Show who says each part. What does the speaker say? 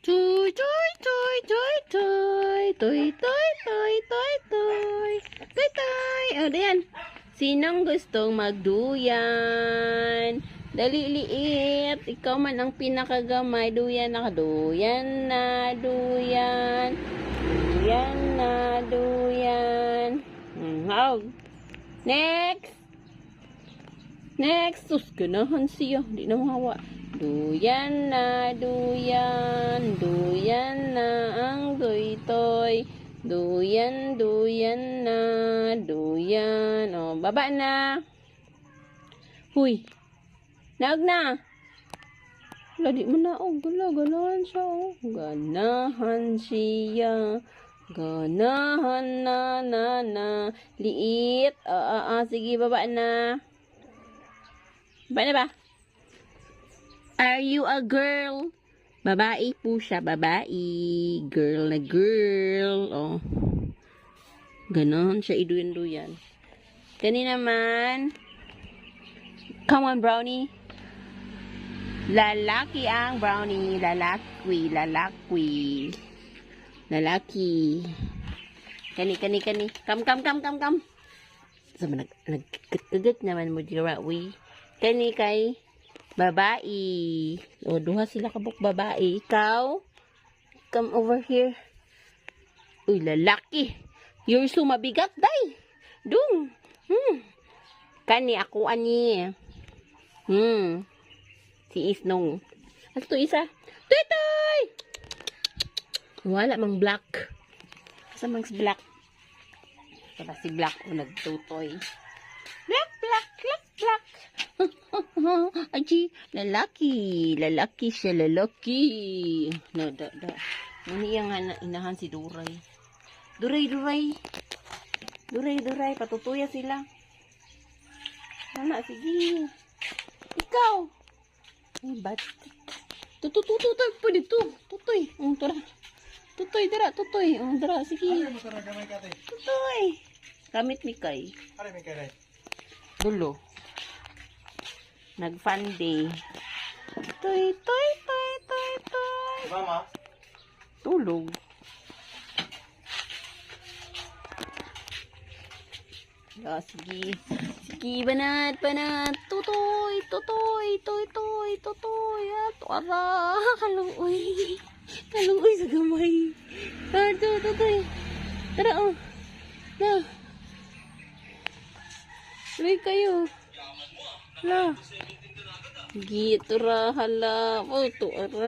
Speaker 1: Toy, toy, toy, toy, toy, toy, toy, toy, toy, toy, toy, toy. O, diyan. Sinong gustong magduyan? Dali, liit. Ikaw man ang pinakagamay. Duyan na. Duyan na, duyan. Duyan na, duyan. Hawg. Next. Next. Sus, ganahan siya. Di na mahawa. Duyan na, duyan. Duyan na ang toy-toy. Duyan, duyan na, duyan. O, baba na. Huy. Naag na. Ladi mo na. O, ganahan siya. O. Ganahan siya. Ganahan na. Liit. Sige, baba na. Baba na ba? Are you a girl? Babae po siya, babae. Girl na girl. Oh. Ganon siya iduyan-duyan. Kani naman. Come on, brownie. Lalaki ang brownie. Lalaki. Kani. Come. Sama nagkagat naman mo dira, we. Kani kay babae. O, duha sila kabuk babae. Ikaw, come over here. Uy, lalaki. You're so mabigat, day. Dung. Kani, ako ani. Si Isnong. At to isa. Toy! Wala mang black. Asa mang si black? Para si black o nagtutoy. Black. Aji, lalaki siya, lalaki. No, da. Muni yang inahan si Duray. Duray, patutuya sila. Mana, sige. Ikaw. Ay, bat. Tutoy, pa dito. Tutoy. Tara. Tutoy, dara. Dara, sige. Tutoy. Kamit mi kay.
Speaker 2: Ano may kay?
Speaker 1: Dulo. Nag-funday. Toy.
Speaker 2: Mama?
Speaker 1: Tulog. Sige. Sige, banat. Tutoy. Tuara. Kaluoy sa gamay. Tutoy. Tara, oh. Na. Tuloy kayo. La. Gitu ra hala. Oh, tuara.